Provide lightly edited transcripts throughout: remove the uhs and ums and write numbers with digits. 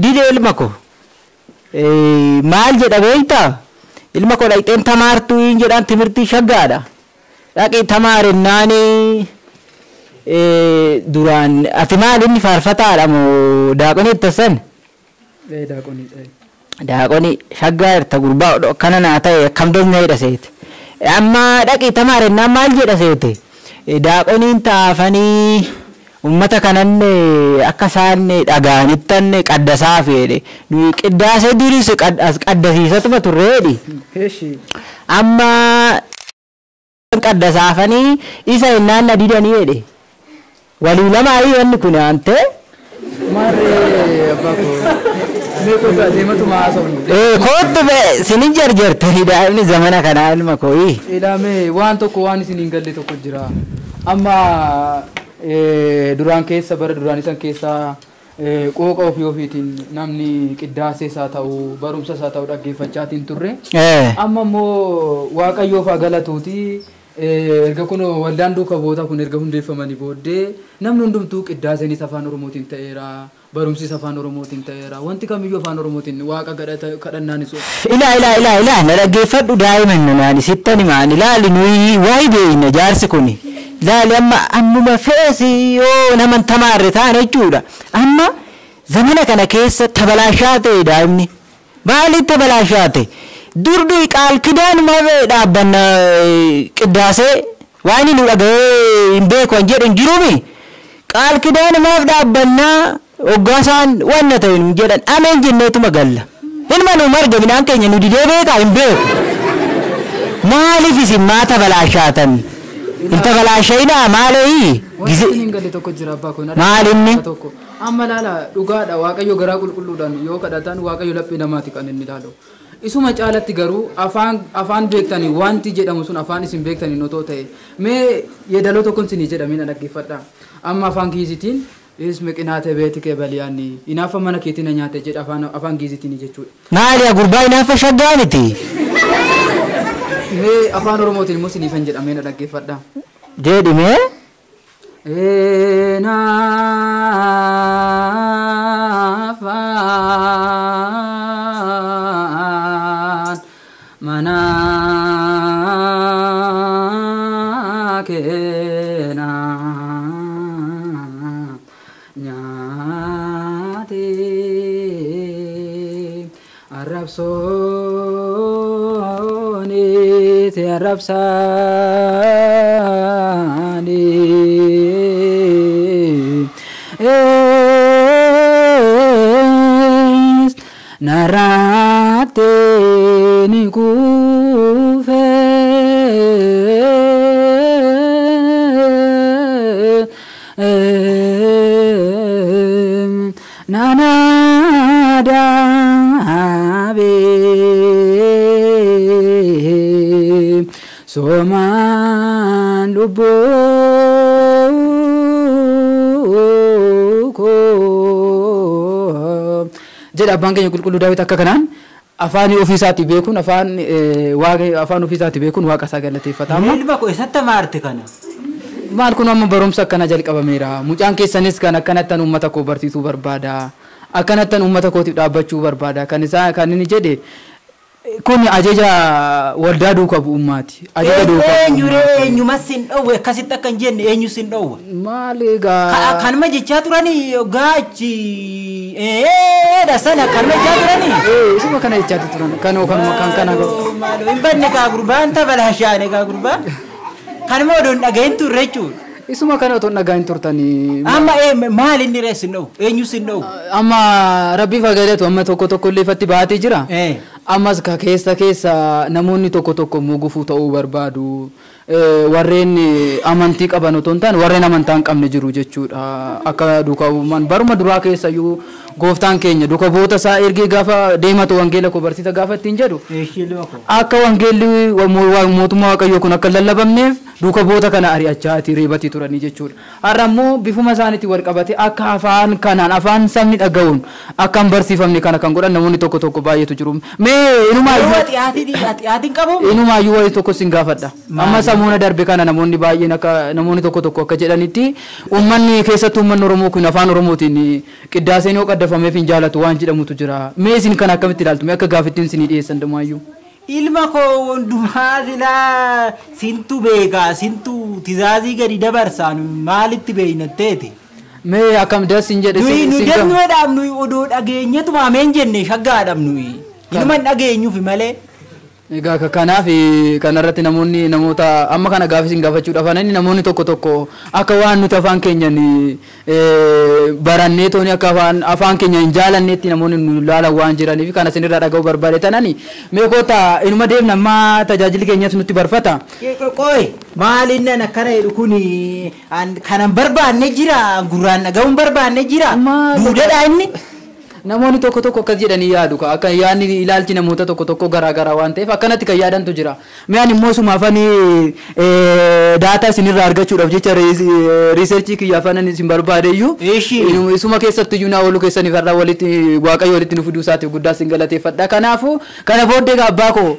dide ilma ko maal jedha beekta ilma ko dhaqxeen tamaartuu hin jedhaan timirtii shaggaadha dhaqee tamaarennaan duraan ati maal inni faarfataadha moo daaqonii tasan daaqonii shaggaa irta gurbaa kana naa ta'e akkam doonyaa jedha seete amma dhaqee tamaarennaan maal jedha seete daaqoniin taafanii ummata kananne akka isaan dhagaanittan qaddasaa fedhe nu qiddaasee duris qaddasiisatuma turreedhi amma qaddasaafanii isa innaan nadidanii jedhe walii lamaa wanni kun ante marree abbako meeqoo deematu maasawnu kootu be sinin jarjartani daa'imni zamana kanaa ilma kooyi ilame waan tokko waan isin hin galle tokko jira amma duraan keessa bara duraan isan keessa qooqa ofii ofiitiin namni qiddaasee isaa ta'u barumsa isaa ta'u dhaggeeffachaatiin turre amma immoo waaqayyoof galatuuti erga kun waldaan duuka boota kun erga hundeeffamanii booddee namni hundumtuu qiddaaseenis afaan oromootiin ta'eera barumsis afaan oromootiin ta'eera wanti kamiyyuu afaan oromootiin waaqa kadhannaanis ilaa na dhaggeeffadhu daa'iman naan sittani maan ilaali nuyi waa'ee beeyna jaarsi kuni ilaali ammuma feesi yoo naman tamaarre ta'an jechuudha amma zamana kana keessa tabalaashaa ta'e daa'imni maaliif tabalaashaa ta'e durdu qaal kidaan ma dhaabbanna qiddaasee waan inni dhaga'ee hin beeku an jedhan jirumi qaal kidaan maaf dhaabbannaa hoggaasaan wanna ta'e hin jedhan ameen jenneetuma galla ilma nu marga midhaan keenya nu didee beekaa hin beeku maaliif isin maa tabalaashaatan hin tabalaashayinaa maalii Wanti galee tokko jira abbaa kun maalinni amma laala dhugaadha waaqayyo garaa qulqulluudhaan yoo kadhatan waaqayyo laphee namaati kan inni ilaalu isuma caalatti garuu afaan beektanii wanti jedhamu sun afaan isin beektanii notoo ta'e mee yeedaloo tokkon sinii jedhamee na dhaggeeffadha amma afaan giizitiin isme qinaate beeti kee baliyaani inaafa mana keetiin nyaate jedha afaan giizitiin jechuudha maaliya gurbaa inaafa shaggaaniti mee afaan oromootiin immoo siniifan jedhamee na dhaggeeffadha jedhime enafaan mana keena nyaate arrabsooni te arrabsaani narate ni kufe nanada be soman lubo jedha abbaan keenya qulqulluu daawit akka kanaan afaan ofiisaati beekuun afaan ofiisaati beekuun waaqa isaa galateeffata amma ilma ko isatti maarte kana maal kun amma barumsa akkana jalqabameera mucaan keessanis kan akkanattan uummata koo barsiisuu barbaada akkanattan uummata kootiif dhaabbachuu barbaada kan inni jedhe kun ajaja waldaa duuka bu'ummaati ajaja duuka eenyuma sin dhowwe akkasitti akka hin jenne eenyu sin dhowwe maaligaa kanuma jechaa turanii gaachi dasana kanuma jechaa turanii isuma kana jechaa turan kanuma kan kana hin banne kaa gurbaan tabalaashaane kaa gurbaan kanuma odoon dhagahin turre jechuudha isuma kana otoon dhagahin turtanii amma maal inni ree sin dhowwe eenyu sin dhowwe amma rabbii fagaadatu amma tokko illee ifatti baatee jira ammas ka keessa namoonni tokko mugufuu ta'uu barbaadu warreen amantii qaban otoo hin taane warreen amantaa hin qabne jiru jechuudha akka duukaa bu'umaan baruma duraa keessayyuu gooftaan keenya duuka boota isaa ergee gaafa deematu wangeela koo barsiisa gaafa ittiin jedhu akka wangeelli mootummaa waaqayyoo kun akka lallabamneef duuka boota kana ari'achaati reebatii turanii jechuudha har'a immoo bifuma isaaniitti wal qabate akka afaan kanaan afaan sabni dhaga'uun akka hin barsiifamne kana kan godhan namoonni tokko baay'eetu jiru mee inumaayyuu xiyaatiin qabu inumaayyuu wayii tokko sin gaafadha amma samuuna darbe kana namoonni baay'een akka namoonni tokko akka jedhanitti uummanni keessattuu uummanni Oromoo kun afaan Oromootiin qiddaaseen yoo qaddafameef hin jaalatu waan jedhamutu jira. Mee isin kana akkamitti ilaaltu? Mee akka gaafittiin isin dhiyeessan damaayyuu. Ilma koo hundumaa silaa sintu beekaa sintu tizaazii gadi dabarsaan maalitti beeynatteeti? Mee akkam dasin jedhe nu dannoodhaaf nuyi odoo dhageenyeetuma ameen jenne shaggaadhaaf nuyi ilma dhageenyuufi malee. Egaa kanaaf kanarratti namoota amma kana gaafii isin gaafachuudhaaf namoonni tokko akka waan nuti afaan keenyan barannee tooni akka afaan keenya hin jaalanneetti namoonni nu ilaalan waan jiraniif kana isinirraa dhaga'uu barbaade tanani mee koota inuma deemna amma tajaajilli keenyas nutti barfata. Qoy maalinnan akkana jedhu kun kanan barbaanne jira gurraan dhaga'uun barbaanne jira duudadha inni. Namoonni tokko akkas jedhanii yaadu akka yaadni ilaalchi namoota tokko garaa waan ta'eef akkanatti kan yaadantu jira. Mi'aan immoo sumaafanii daataa isinirraa argachuudhaaf jecha riiserchii kiyyaafan isin barbaadeyyuu isuma keessatti iyyuu naa oolu keessaniif har'a waaqayyo walitti nu fiduu isaatiif guddaa isin galateeffadha. Kanaafuu kana booddee abbaa koo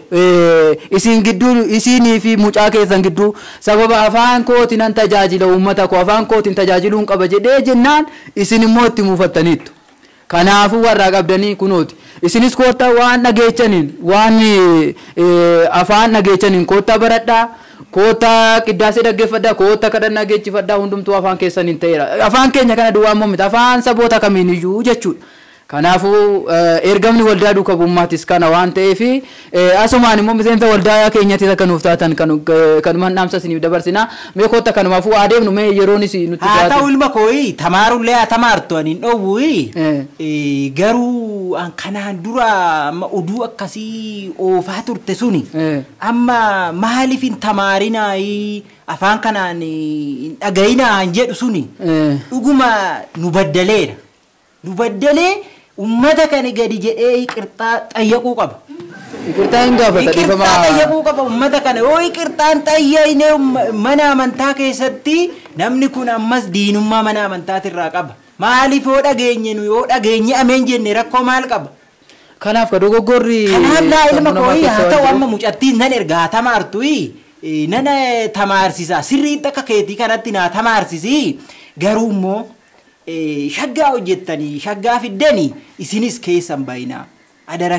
isin gidduu isinii fi mucaa keessan gidduu sababa afaan kootiin an tajaajila uummata koo afaan kootiin tajaajiluun qaba jedhee jennaan isin immoo itti muufattaniittu. Kanaafuu warraa qabdanii kunooti isinis koottaa waan dhageechaniin waan afaan dhageechaniin koottaa baradhaa koottaa qiddaasee dhaggeeffadhaa koottaa kadhannaa geechifadhaa hundumtuu afaan keessaniin ta'eera afaan keenya kana duwwaan moomita afaan saboota kamiiniyyuu jechuudha. Kanaafuu ergamni waldaa duukaa bu'ummaatis kana waan ta'eef asumaan immoo miseensa waldaa keenyattis akka nuuf taatan kanumaan dhaamsa isiniif dabarsina. Mee koottaa kanumaafuu adeemnu mee yeroonis nutti taatu. Haa ta'u ilma kooyi tamaarullee haa tamaartu ani hin dhowwuyi garuu kanaan dura oduu akkasii oofaa turte suni amma maaliif hin tamaarinaayi afaan kanaan hin dhagayinaa hin jedhu suni dhuguma nu baddaleera. Nu baddalee ummata kana gadi jedhee iqirtaa xayyaquu qaba. Iqirtaa hin gaafata dhiifama. Iqirtaa xayyaquu qaba ummata kana yoo iqirtaan xayyayne mana amantaa keessatti namni kun ammas diinummaa mana amantaatirraa qaba. Maaliif yoo dhageenye ameen jenne rakkoo maal qaba? Kanaaf ka dogoggorri. Kanaaf naa ilma kooyi haa ta'u amma mucattiin nan ergaa tamaartuyi nana tamaarsisa sirriitti akka keetii kanatti naa tamaarsisi garuu immoo shaggaa hojjettanii shaggaa fiddanii isinis keessan bayinaa adara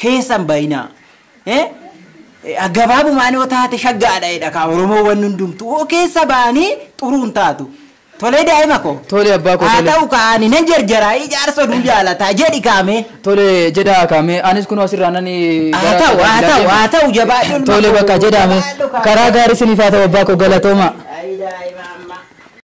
keessan bayinaa gabaabumaan yoo taate shaggaadha jedha kaa Oromoo waan hundumtuu keessa baanii xuruun taatu. Tole daa'ima koo. Tole abbaa koo. Haa ta'u kaani nan jarjaraa ijaarsa duu jaalataa jedhi kaame. Tole jedhaa kaame anis kun asirraa nani. Haa ta'u jabaadhuun. Tole bakka jedhame karaa gaarii sinifaa ta'u abbaa koo galatooma.